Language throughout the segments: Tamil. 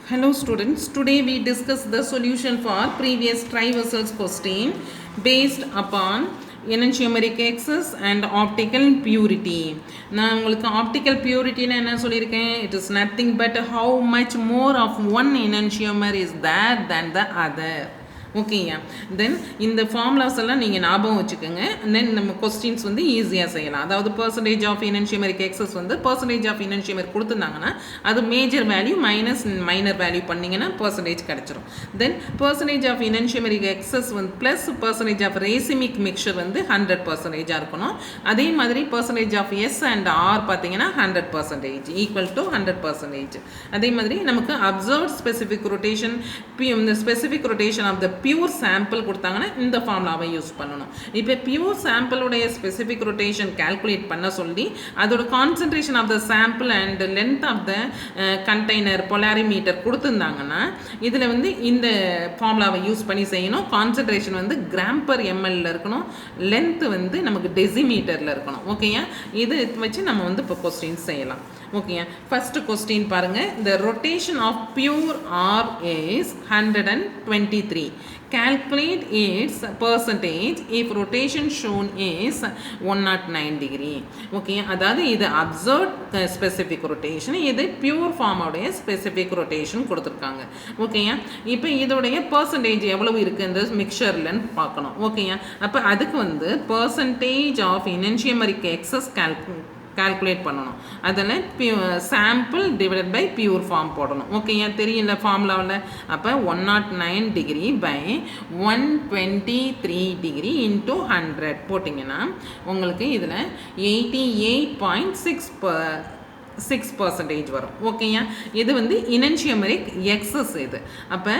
Hello students, today we discuss the solution for previous triversals question based upon enantiomeric excess and optical purity. நான் உங்களுக்கு optical purity என்ன சொல்லியிருக்கேன்? It is nothing but how much more of one enantiomer is there than the other. ஓகேயா, தென் இந்த ஃபார்முலாஸ் எல்லாம் நீங்கள் ஞாபகம் வச்சுக்கோங்க. தென் நம்ம கொஸ்டின்ஸ் வந்து ஈஸியாக செய்யலாம். அதாவது பர்சன்டேஜ் ஆஃப் இனன்ஷியமரிக் எக்ஸஸ் வந்து பர்சன்டேஜ் ஆஃப் இனன்ஷியமர் கொடுத்துருந்தாங்கன்னா அது major value minus minor value பண்ணிங்கன்னா பர்சன்டேஜ் கிடச்சிரும். Then percentage of enantiomeric excess வந்து plus percentage of racemic mixture வந்து 100% இருக்கணும். அதே மாதிரி percentage of S and R பார்த்தீங்கன்னா 100% ஈக்குவல் டு 100%. அதே மாதிரி நமக்கு அப்சர்வ்ட் ஸ்பெசிஃபிக் ரொட்டேஷன் இந்த specific rotation of the pure sample கொடுத்தாங்கன்னா இந்த ஃபார்முலாவை யூஸ் பண்ணணும். இப்போ பியூர் சாம்பிளுடைய ஸ்பெசிஃபிக் ரொட்டேஷன் கால்குலேட் பண்ண சொல்லி அதோட concentration of the sample and length of the container polarimeter கொடுத்துருந்தாங்கன்னா இதில் வந்து இந்த ஃபார்முலாவை யூஸ் பண்ணி செய்யணும். கான்சன்ட்ரேஷன் வந்து கிராம் பர் எம்எல்ல இருக்கணும், லென்த் வந்து நமக்கு டெசிமீட்டரில் இருக்கணும். ஓகேயா, இது வச்சு நம்ம வந்து இப்போ கொஸ்டின் செய்யலாம். ஓகேயா, ஃபர்ஸ்ட் கொஸ்டின் பாருங்க. The rotation of pure R is 123. Calculate its percentage if rotation shown is 109 degree. Okay, அதாவது இது அப்சர்வ்ட் ஸ்பெசிஃபிக் ரொட்டேஷன், இது பியூர் ஃபார்மோடைய ஸ்பெசிஃபிக் ரொட்டேஷன் கொடுத்துருக்காங்க. ஓகேயா, இப்போ இதோடைய பர்சன்டேஜ் எவ்வளவு இருக்குது இந்த மிக்சர்லன்னு பார்க்கணும். ஓகேயா, அப்போ அதுக்கு வந்து percentage of enantiomeric excess calculate பண்ணணும். அதில் sample divided by pure form போடணும். ஓகேயா, தெரியல ஃபார்முலாவில். அப்போ 109 டிகிரி பை 123 டிகிரி இன்ட்டு 100 போட்டிங்கன்னா உங்களுக்கு இதில் 88.6% வரும். ஓகேயா, இது வந்து இனன்ஷியமரிக் எக்ஸஸ் இது. அப்போ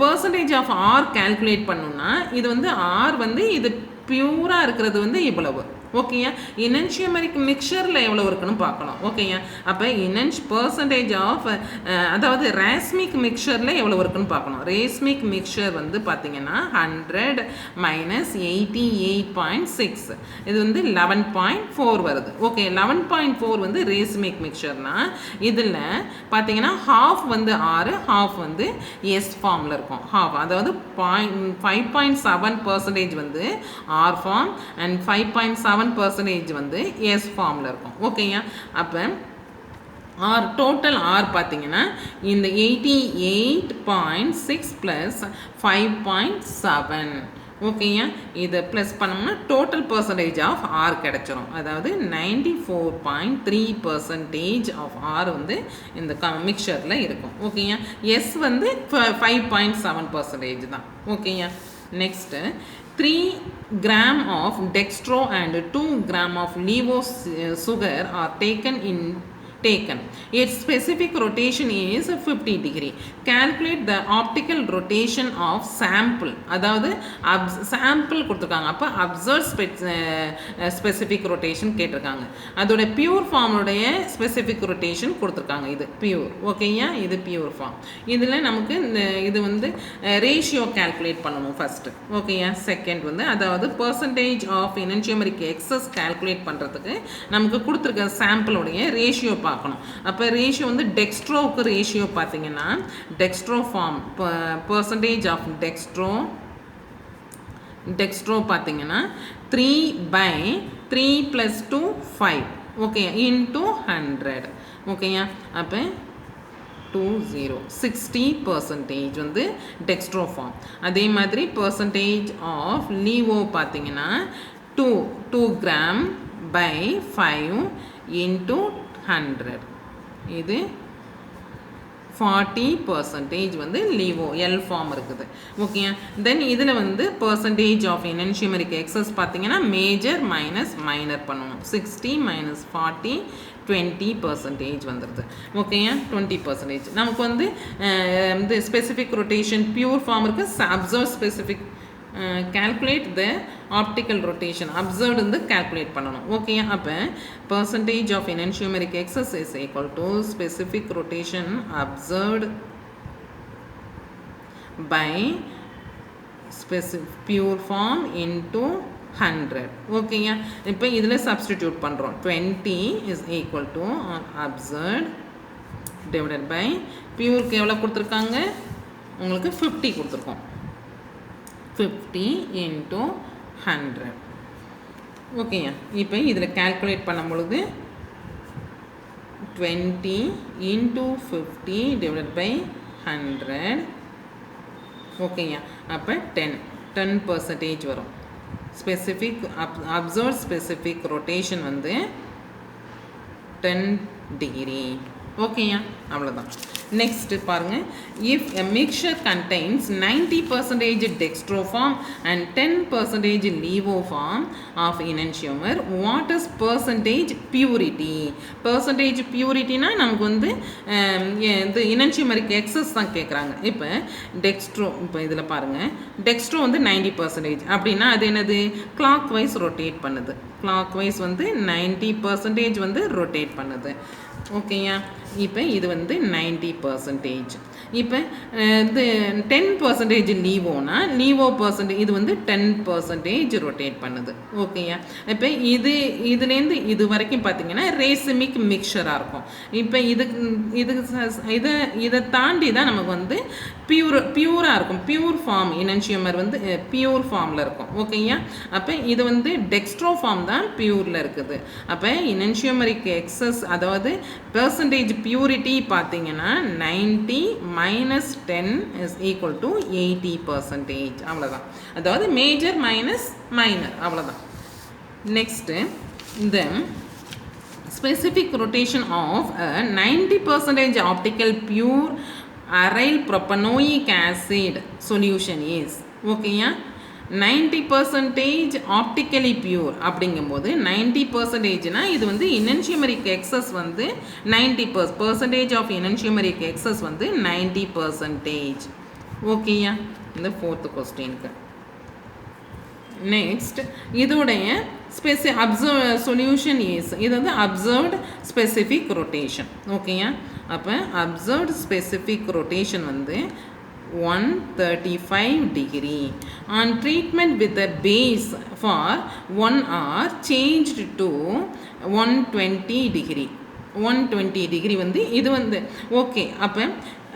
பர்சன்டேஜ் ஆஃப் ஆர் கால்குலேட் பண்ணணும்னா இது வந்து ஆர் வந்து இது பியூராக இருக்கிறது வந்து இவ்வளவு. ஓகேயா, இனன்ஷியமரிக் மிக்சரில் எவ்வளோ இருக்குன்னு பார்க்கணும். ஓகேயா, அப்போ பர்சன்டேஜ் ஆஃப் அதாவது ரேஸ்மிக் மிக்சரில் எவ்வளோ இருக்குன்னு பார்க்கணும். ரேஸ்மிக் மிக்சர் வந்து பார்த்தீங்கன்னா 100 மைனஸ் 88.6 இது வந்து 11.4 வருது. ஓகே, 11.4 வந்து ரேஸ்மிக் மிக்சர்னா இதில் பார்த்தீங்கன்னா ஹாஃப் வந்து ஆறு, ஹாஃப் வந்து எஸ் ஃபார்மில் இருக்கும். ஹாஃப் அதாவது 5.7% வந்து ஆர் ஃபார்ம் அண்ட் 5.7% வந்து எஸ் ஃபார்மில் இருக்கும். ஓகேயா, அப்போ ஆர் டோட்டல் ஆர் பார்த்தீங்கன்னா இந்த 88.6 ப்ளஸ் 5.7. ஓகேயா, இதை ப்ளஸ் பண்ணோம்னா டோட்டல் பர்சன்டேஜ் ஆஃப் ஆர் கிடச்சிரும். அதாவது 94.3% ஆஃப் ஆர் வந்து இந்த மிக்சரில் இருக்கும். ஓகேயா, எஸ் வந்து 5.7% தான். ஓகேயா, next 3 gram of dextro and 2 gram of levo sugar are taken. Its specific rotation is 50 degree. Calculate the optical rotation of sample. அதாவது சாம்பிள் கொடுத்துருக்காங்க. அப்போ அப்சர்வ் ஸ்பெசிஃபிக் ரொட்டேஷன் கேட்டிருக்காங்க. அதோட பியூர் ஃபார்முடைய ஸ்பெசிஃபிக் ரொட்டேஷன் கொடுத்துருக்காங்க. இது பியூர். ஓகேயா, இது பியூர் ஃபார்ம். இதில் நமக்கு இந்த இது வந்து ரேஷியோ கால்குலேட் பண்ணணும் ஃபஸ்ட்டு. ஓகேயா, செகண்ட் வந்து அதாவது percentage of enantiomeric excess calculate பண்ணுறதுக்கு நமக்கு கொடுத்துருக்க சாம்பிளுடைய ரேஷியோ பார்க்கணும். அப்போ ரேஷியோ வந்து டெக்ஸ்ட்ரோவுக்கு ரேஷியோ பார்த்தீங்கன்னா dextro form percentage of dextro பார்த்தீங்கன்னா 3/3 + 2 5. Okay, into 100. ஓகேயா, அப்போ 60% வந்து டெக்ஸ்ட்ரோ ஃபார்ம். அதே மாதிரி பர்சன்டேஜ் ஆஃப் லீவோ பார்த்தீங்கன்னா 2 gram by 5 into 100. இது 40% வந்து லீவோ எல் ஃபார்ம் இருக்குது. ஓகே, தென் இதில் வந்து பர்சன்டேஜ் ஆஃப் இனன்ஷியமரிக் எக்ஸஸ் பார்த்தீங்கன்னா மேஜர் மைனஸ் மைனர் பண்ணணும். 60 மைனஸ் 40 20% வந்துடுது. ஓகேயா, 20% நமக்கு வந்து இந்த ஸ்பெசிஃபிக் ரொட்டேஷன் பியூர் ஃபார்ம் இருக்குது. Observe specific calculate the optical rotation observed வந்து calculate பண்ணணும். ஓகே, அப்போ percentage of enantiomeric excess is equal to specific rotation observed by specific pure form into 100. ஓகேயா, இப்போ இதில் சப்ஸ்டிடியூட் பண்ணுறோம். 20 is equal to observed divided by பியூருக்கு எவ்வளோ கொடுத்துருக்காங்க உங்களுக்கு 50 கொடுத்துருக்கோம் 50 இன்ட்டு 100 ஓகேயா இப்போ இதில் கால்குலேட் பண்ணும் பொழுது 20 இன்ட்டு 50 டிவைடட் பை 100 ஓகேயா அப்போ 10% வரும் ஸ்பெசிஃபிக் அப்சர்வ் ஸ்பெசிஃபிக் ரொட்டேஷன் வந்து 10 டிகிரி ஓகேயா அவ்வளோதான் நெக்ஸ்ட்டு பாருங்கள் if a mixture contains 90% dextroform and 10% levoform of enantiomer what is percentage பியூரிட்டினா நமக்கு வந்து இது இனன்சியோமருக்கு எக்ஸஸ் தான் கேட்குறாங்க இப்போ இப்போ இதில் பாருங்கள் டெக்ஸ்ட்ரோ வந்து 90% அப்படின்னா அது என்னது கிளாக் வைஸ் ரொட்டேட் பண்ணுது கிளாக் வைஸ் வந்து 90% வந்து ரொட்டேட் பண்ணுது ஓகேயா இப்போ இது வந்து 90% இப்போ இது 10% லீவோனா லீவோ பர்சன்டேஜ் இது வந்து 10% ரொட்டேட் பண்ணுது ஓகேயா இப்போ இதுலேருந்து இது வரைக்கும் பார்த்தீங்கன்னா ரேசிமிக் மிக்சராக இருக்கும் இப்போ இதை தாண்டி தான் நமக்கு வந்து பியூராக இருக்கும் பியூர் ஃபார்ம் இனன்சியோமர் வந்து பியூர் ஃபார்மில் இருக்கும் ஓகேயா அப்போ இது வந்து டெக்ஸ்ட்ரோ ஃபார்ம் தான் பியூரில் இருக்குது அப்போ இனன்சியோமரிக் எக்ஸஸ் அதாவது பெர்சன்டேஜ் பியூரிட்டி பார்த்தீங்கன்னா 90 minus 10 is equal to 80% அவ்வளோதான் அதாவது மேஜர் மைனஸ் மைனர் அவ்வளோதான் நெக்ஸ்ட்டு இந்த specific rotation of 90% optical pure aryl propanoic acid solution is ஓகேயா 90% ஆப்டிக்கலி பியூர் அப்படிங்கும்போது 90%னா இது வந்து இனன்சியோமரிக் எக்ஸஸ் வந்து 90% ஆஃப் இனன்சியோமரிக் எக்ஸஸ் வந்து 90% ஓகேயா இந்த 4th கொஸ்டினுக்கு நெக்ஸ்ட் இதோடைய சொல்யூஷன் இஸ் இது வந்து அப்சர்வ்ட் ஸ்பெசிஃபிக் ரொட்டேஷன் ஓகேயா அப்போ அப்சர்வ்ட் ஸ்பெசிஃபிக் ரொட்டேஷன் வந்து 135 degree on treatment with the base for 1 hour changed to 120 degree 120 degree வந்து இது வந்து ஓகே அப்போ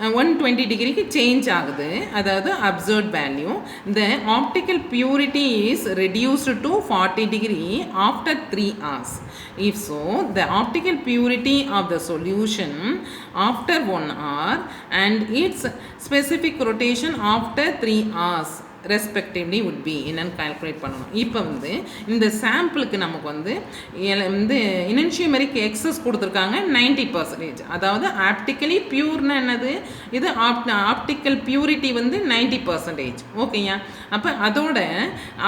120 டிகிரிக்கு சேஞ்ச் ஆகுது அதாவது observed value the optical purity is reduced to 40 degree after 3 hours if so the optical purity of the solution after 1 hour and its specific rotation after 3 hours respectively would be என்னன்னு கால்குலேட் பண்ணணும் இப்போ வந்து இந்த சாம்பிளுக்கு நமக்கு வந்து இனன்சியோமரிக் எக்ஸஸ் கொடுத்துருக்காங்க 90% அதாவது ஆப்டிக்கலி பியூர்னா என்னது இது ஆப்டிக்கல் பியூரிட்டி வந்து 90% ஓகேயா அப்போ அதோட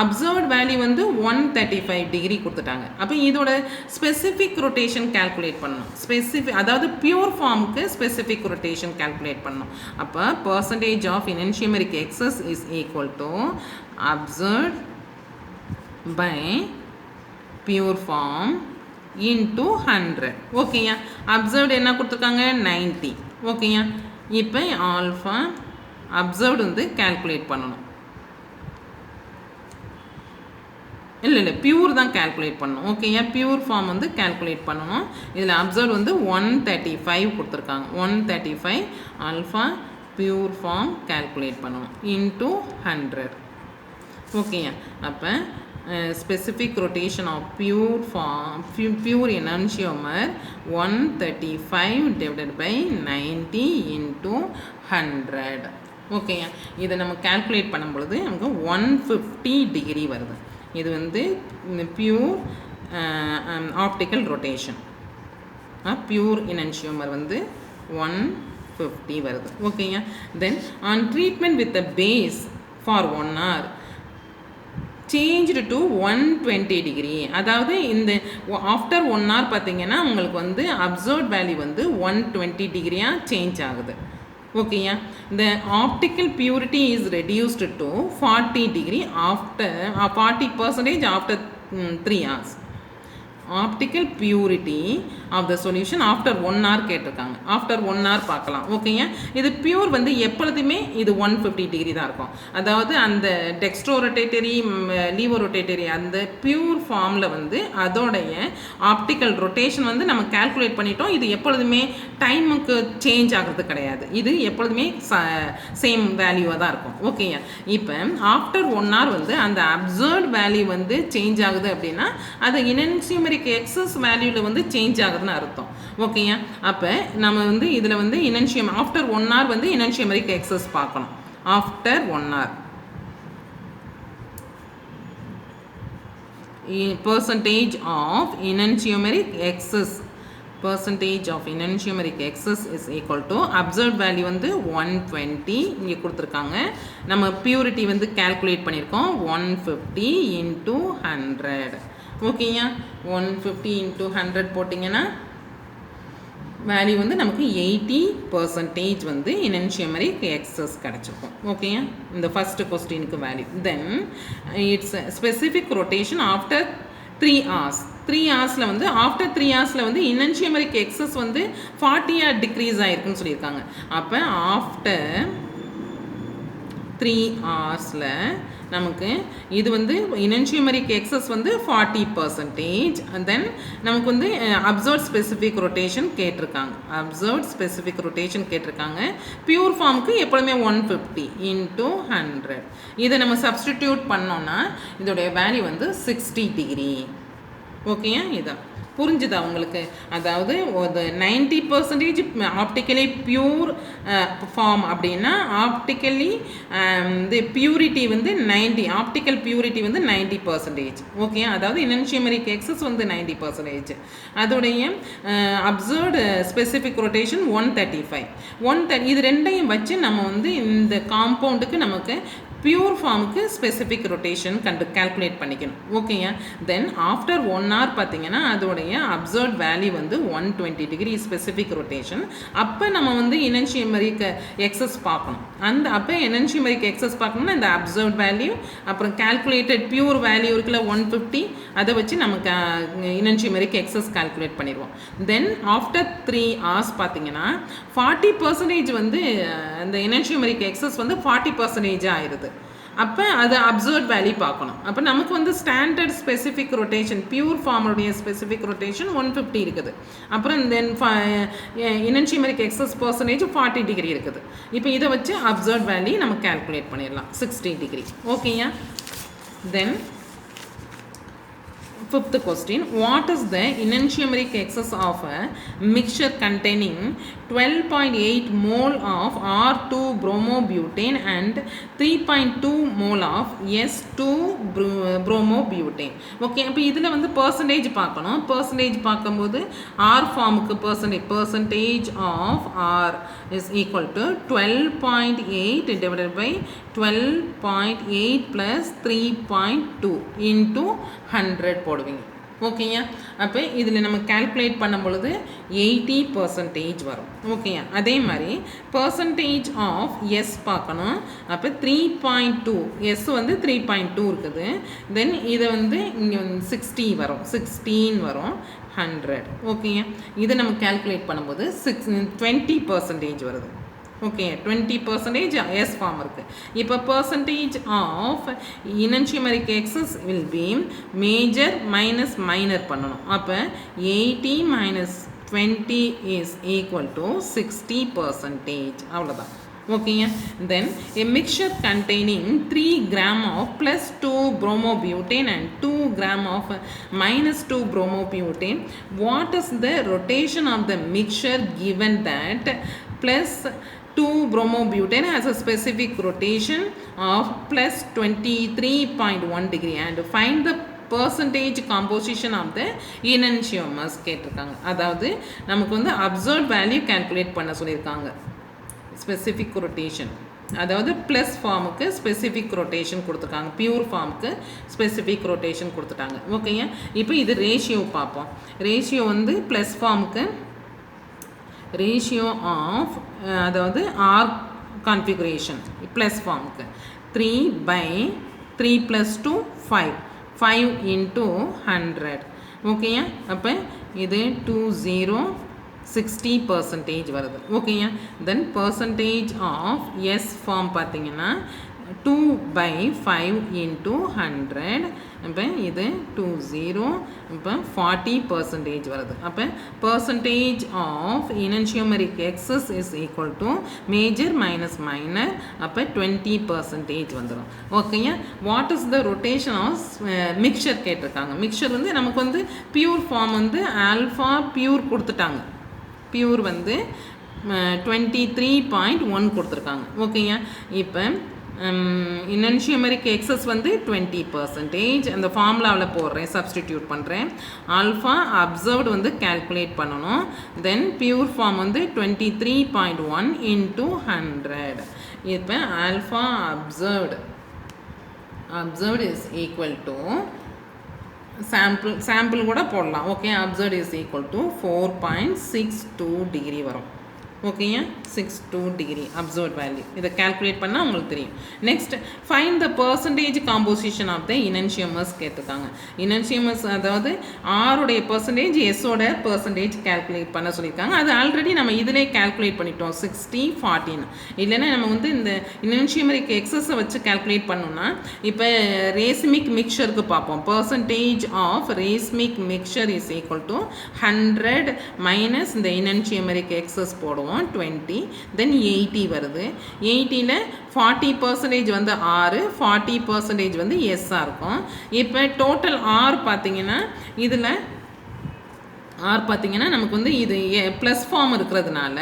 அப்சர்வ்ட் வேல்யூ வந்து 135 டிகிரி கொடுத்துட்டாங்க அப்போ இதோட ஸ்பெசிஃபிக் ரொட்டேஷன் கால்குலேட் பண்ணணும் ஸ்பெசிஃபிக் அதாவது பியூர் ஃபார்முக்கு ஸ்பெசிஃபிக் ரொட்டேஷன் கால்குலேட் பண்ணணும் அப்போ percentage of enantiomeric excess is equal to observed by pure form into 100 ஓகேயா observed என்ன கொடுத்துருக்காங்க 90 ஓகேயா இப்போ ஆல்ஃபா observed வந்து கால்குலேட் பண்ணணும் இல்லை பியூர் தான் கால்குலேட் பண்ணணும் ஓகேயா பியூர் ஃபார்ம் வந்து கால்குலேட் பண்ணணும் இதில் அப்சர்வ் வந்து 135 கொடுத்துருக்காங்க 135 ஆல்ஃபா பியூர் ஃபார்ம் கால்குலேட் பண்ணணும் இன்ட்டு 100 ஓகேயா அப்போ specific rotation of pure form pure enantiomer 135 divided by 90 into 100 ஓகேயா இதை நம்ம கால்குலேட் பண்ணும் பொழுது நமக்கு 150 டிகிரி வருது இது வந்து pure optical rotation pure enantiomer வந்து 150 வருது ஓகேயா then on treatment with the base for 1 hour changed to 120 degree அதாவது இந்த ஆஃப்டர் 1 hour பார்த்தீங்கன்னா உங்களுக்கு வந்து அப்சர்வ்ட் வேல்யூ வந்து 120 டிகிரியாக சேஞ்ச் ஆகுது ஓகேயா இந்த optical purity is reduced to 40 degree after 40% after 3 hours optical purity of the solution after 1 hour கேட்டிருக்காங்க. ஆஃப்டர் 1 hour பார்க்கலாம். ஓகேங்க. இது பியூர் வந்து எப்பொழுதுமே இது 150 டிகிரி தான் இருக்கும். அதாவது அந்த டெக்ஸ்ட்ரோ ரொட்டேட்டரி லீவோ ரொட்டேட்டரி அந்த பியூர் ஃபார்மில் வந்து அதோடைய ஆப்டிக்கல் ரொட்டேஷன் வந்து நம்ம கால்குலேட் பண்ணிட்டோம். இது எப்பொழுதுமே டைமுக்கு சேஞ்ச் ஆகிறது கிடையாது. இது எப்பொழுதுமே சேம் வேல்யூவாக தான் இருக்கும். ஓகேயா. இப்போ ஆஃப்டர் 1 hour வந்து அந்த அப்சர்வ்ட் வேல்யூ வந்து சேஞ்ச் ஆகுது அப்படின்னா அது இனன்சியூமரிக் எக்ஸஸ் வேல்யூவில் வந்து சேஞ்ச் ஆகுதுன்னு அர்த்தம். ஓகேயா. அப்போ நம்ம வந்து இதில் வந்து இனன்சியம் ஆஃப்டர் 1 hour வந்து இனன்சியூமரிக் எக்ஸஸ் பார்க்கணும். After 1 hour percentage of enantiomeric excess is equal to observed value வந்து 120 இங்கே கொடுத்துருக்காங்க. நம்ம பியூரிட்டி வந்து கால்குலேட் பண்ணியிருக்கோம் 150 into 100. ஓகேயா. 150 into 100 போட்டிங்கன்னா வேல்யூ வந்து நமக்கு 80% வந்து இனன்சியூமரிக் எக்ஸஸ் கிடச்சிருக்கும். ஓகேயா. இந்த ஃபஸ்ட்டு கொஸ்டினுக்கு value. Then it's specific rotation after 3 hours. 3 hours வந்து ஆஃப்டர் 3 hours வந்து இனன்சியூமரிக் எக்ஸஸ் வந்து 40 டிக்ரீஸ் ஆகிருக்குன்னு சொல்லியிருக்காங்க. அப்போ ஆஃப்டர் 3 hours நமக்கு இது வந்து இனன்சியூமரிக் எக்ஸஸ் வந்து 40%. தென் நமக்கு வந்து அப்சர்வ்ட் ஸ்பெசிஃபிக் ரொட்டேஷன் கேட்டிருக்காங்க. பியூர் ஃபார்முக்கு எப்பொழுதுமே 150 into 100. இதை நம்ம சப்ஸ்டிடியூட் பண்ணோன்னா இதோடைய வேல்யூ வந்து 60 டிகிரி. ஓகேயா. இதான் புரிஞ்சுதா உங்களுக்கு? அதாவது ஒரு 90% ஆப்டிக்கலி பியூர் ஃபார்ம் அப்படின்னா ஆப்டிக்கலி இந்த பியூரிட்டி வந்து 90, ஆப்டிக்கல் பியூரிட்டி வந்து 90%. ஓகே. அதாவது இனன்சியூமரிக் எக்ஸஸ் வந்து 90%. அதோடைய அப்சர்வ்டு ஸ்பெசிஃபிக் ரொட்டேஷன் 135. இது ரெண்டையும் வச்சு நம்ம வந்து இந்த காம்பவுண்டுக்கு நமக்கு பியூர் ஃபார்முக்கு ஸ்பெசிஃபிக் ரொட்டேஷன் கால்குலேட் பண்ணிக்கணும். ஓகேயா. தென் ஆஃப்டர் 1 hour பார்த்தீங்கன்னா அதோடைய அப்சர்வ்ட் வேல்யூ வந்து 120 டிகிரி ஸ்பெசிஃபிக் ரொட்டேஷன். அப்போ நம்ம வந்து இனன்சியூமரிக் எக்ஸஸ் பார்க்கணும். அப்போ இனன்சியூமரிக் எக்ஸஸ் பார்க்கணும்னா இந்த அப்சர்வ்ட் வேல்யூ அப்புறம் கால்குலேட்டட் பியூர் வேல்யூ இருக்குல்ல 150, அதை வச்சு நமக்கு இனன்சியூமரிக் எக்ஸஸ் கால்குலேட் பண்ணிடுவோம். தென் ஆஃப்டர் 3 hours பார்த்தீங்கன்னா 40% வந்து அந்த இனன்சியூமரிக் எக்ஸஸ் வந்து 40% ஆயிடுது. அப்போ அது அப்சர்வ்ட் வேல்யூ பார்க்கணும். அப்போ நமக்கு வந்து ஸ்டாண்டர்ட் ஸ்பெசிஃபிக் ரொட்டேஷன் பியூர் ஃபார்முடைய ஸ்பெசிஃபிக் ரொட்டேஷன் 150 இருக்குது. அப்புறம் then enantiomeric excess percentage 40 degree இருக்குது. இப்போ இதை வச்சு அப்சர்வ்ட் வேல்யூ நம்ம கால்குலேட் பண்ணிடலாம் 60 டிகிரி. ஓகேயா. தென் fifth question, what is the enantiomeric excess of a mixture containing 12.8 mole of R2 bromobutane and 3.2 mole of S2 bromobutane. Okay. அப்போ இதில் வந்து பர்சன்டேஜ் பார்க்கணும். பர்சன்டேஜ் பார்க்கும்போது R ஃபார்முக்கு percentage of R is equal to 12.8 divided by 12.8 plus 3.2 into 100 போடுவீங்க. ஓகேயா. அப்போ இதில் நம்ம கால்குலேட் பண்ணும் பொழுது 80% வரும். ஓகேயா. அதே மாதிரி பர்சன்டேஜ் ஆஃப் எஸ் பார்க்கணும். அப்போ 3.2 எஸ் வந்து 3.2 இருக்குது. தென் இதை வந்து இங்கே 60 வரும், 16 வரும், 100. ஓகேயா. இதை நம்ம கால்குலேட் பண்ணும்போது 20% வருது. ஓகே. 20% எஸ் ஃபார்ம் இருக்குது. இப்போ percentage of enantiomeric excess will be major minus minor பண்ணணும். அப்போ 80 minus 20 is equal to 60%. அவ்வளோதான். ஓகேங்க. தென் a mixture containing 3 gram of plus 2 bromobutane and 2 gram of minus 2 bromobutane. What is the rotation of the mixture given that plus 2 bromobutane has a specific rotation of plus 23.1 degree and find the percentage composition of the enantiomers கேட்டிருக்காங்க. அதாவது நமக்கு வந்து அப்சர்வ்ட் வேல்யூ கால்குலேட் பண்ண சொல்லியிருக்காங்க. ஸ்பெசிஃபிக் ரொட்டேஷன், அதாவது ப்ளஸ் ஃபார்முக்கு ஸ்பெசிஃபிக் ரொட்டேஷன் கொடுத்துருக்காங்க, பியூர் ஃபார்முக்கு ஸ்பெசிஃபிக் ரொட்டேஷன் கொடுத்துட்டாங்க. ஓகேங்க. இப்போ இது ரேஷியோ பார்ப்போம். ரேஷியோ வந்து ப்ளஸ் ஃபார்முக்கு ரேஷியோ ஆஃப், அதாவது ஆர் கான்ஃபிகரேஷன் ப்ளஸ் ஃபார்முக்கு 3/3 + 2 5 into 100. ஓகேயா. அப்போ இது 60% வருது ஓகேயா. தென் percentage ஆஃப் எஸ் ஃபார்ம் பார்த்தீங்கன்னா 2/5 into 100. இப்போ இது 20 இப்போ 40% வருது. அப்போ percentage of enantiomeric excess is equal to major minus minor. அப்போ 20% வந்துடும் ஓகேயா. What is the rotation of mixture கேட்டிருக்காங்க. மிக்சர் வந்து நமக்கு வந்து பியூர் ஃபார்ம் வந்து ஆல்ஃபா பியூர் கொடுத்துட்டாங்க. பியூர் வந்து 23.1 கொடுத்துருக்காங்க ஓகேயா. இப்போ enantiomeric excess வந்து 20%. அந்த ஃபார்முலாவில் போடுறேன், சப்ஸ்டிடியூட் பண்ணுறேன். ஆல்ஃபா அப்சர்வ்டு வந்து கால்குலேட் பண்ணணும். தென் பியூர் ஃபார்ம் வந்து 23.1 into 100. இப்போ alpha observed is equal to sample கூட போடலாம் okay. Observed is equal to 4.62 degree வரும் ஓகேயா. 62 டிகிரி அப்சர்வ் வேல்யூ. இதை கால்குலேட் பண்ணால் உங்களுக்கு தெரியும். Next find the percentage composition of the enantiomers கேட்டிருக்காங்க. இனன்ஷியமர்ஸ் அதாவது ஆருடைய பர்சன்டேஜ் எஸ்ஸோட பர்சன்டேஜ் கால்குலேட் பண்ண சொல்லியிருக்காங்க. அது ஆல்ரெடி நம்ம இதிலே கால்குலேட் பண்ணிட்டோம் 60-40. இல்லைன்னா நம்ம வந்து இந்த இனன்ஷியமரிக் எக்ஸஸை வச்சு கால்குலேட் பண்ணோம்னா இப்போ ரேஸ்மிக் மிக்சருக்கு பார்ப்போம். Percentage of racemic mixture is equal to 100 minus இந்த இனன்ஷியமரிக் எக்ஸஸ் போடுவோம் 20. தென் 80 வருது. 80ல் 40% வந்து ஆறு, 40% வந்து எஸ்ஸாக இருக்கும். இப்போ டோட்டல் ஆர் பார்த்தீங்கன்னா இதில் ஆர் பார்த்தீங்கன்னா நமக்கு வந்து இது ப்ளஸ் ஃபார்ம் இருக்கிறதுனால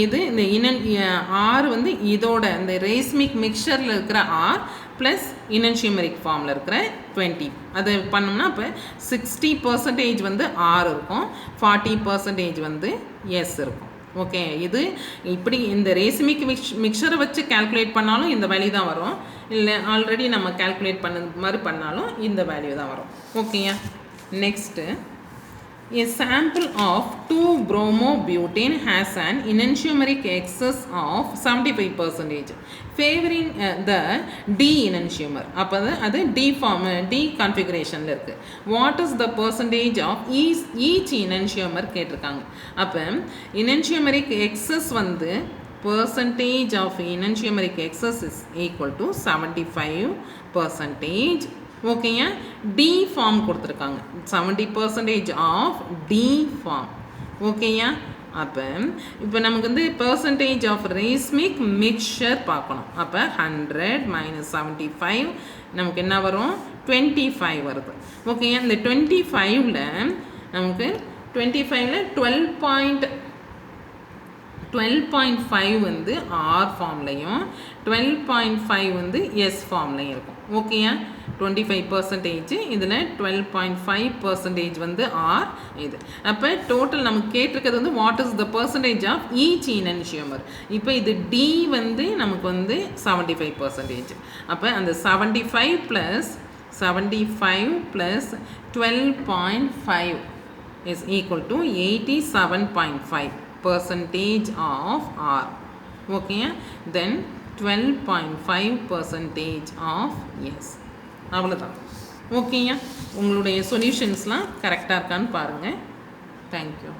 இது இந்த ஆர் வந்து இதோட இந்த ரேஸ்மிக் மிக்சரில் இருக்கிற ஆர் ப்ளஸ் இனன்ஷியமரிக் ஃபார்மில் இருக்கிற 20 அது பண்ணோம்னா இப்போ 60% வந்து ஆர் இருக்கும், 40% வந்து எஸ் இருக்கும் ஓகே. இது இப்படி இந்த ரேஸ்மிக் மிக்சரை வச்சு கால்குலேட் பண்ணாலும் இந்த வேல்யூ தான் வரும். இல்லை ஆல்ரெடி நம்ம கால்குலேட் பண்ண மாதிரி பண்ணாலும் இந்த வேல்யூ தான் வரும் ஓகேயா. Next a sample of 2-bromobutane has an enantiomeric excess of 75% favoring the D enantiomer. அப்போ அது D form D configurationல இருக்கு. What is the percentage of each enantiomer கேட்டிருக்காங்க. அப்போ enantiomeric excess வந்து percentage of enantiomeric excess is equal to 75%. ஓகேயா. டி ஃபார்ம் கொடுத்துருக்காங்க 70% ஆஃப் டி ஃபார்ம் ஓகேயா. அப்போ இப்போ நமக்கு வந்து பர்சன்டேஜ் ஆஃப் ரேஸ்மிக் மிக்சர் பார்க்கணும். அப்போ 100 மைனஸ் 75 நமக்கு என்ன வரும் 25 வருது ஓகேயா. இந்த 25ல் நமக்கு 25ல் 12.5 வந்து ஆர் ஃபார்ம்லையும் 12.5 வந்து எஸ் ஃபார்ம்லையும் இருக்கும் ஓகேயா. 25% இதில் 12.5% வந்து ஆர் இது. அப்போ டோட்டல் நமக்கு கேட்டிருக்கிறது வந்து what is the percentage of each enantiomer. இப்போ இது டி வந்து நமக்கு வந்து 75%. அப்போ அந்த 75 + 12.5 is equal to 87.5% of R. Okay, then 12.5% of yes. அவ்வளோதான் ஓகேயா. உங்களுடைய சொல்யூஷன்ஸ்லாம் கரெக்டாக இருக்கான்னு பாருங்கள். தேங்க்யூ.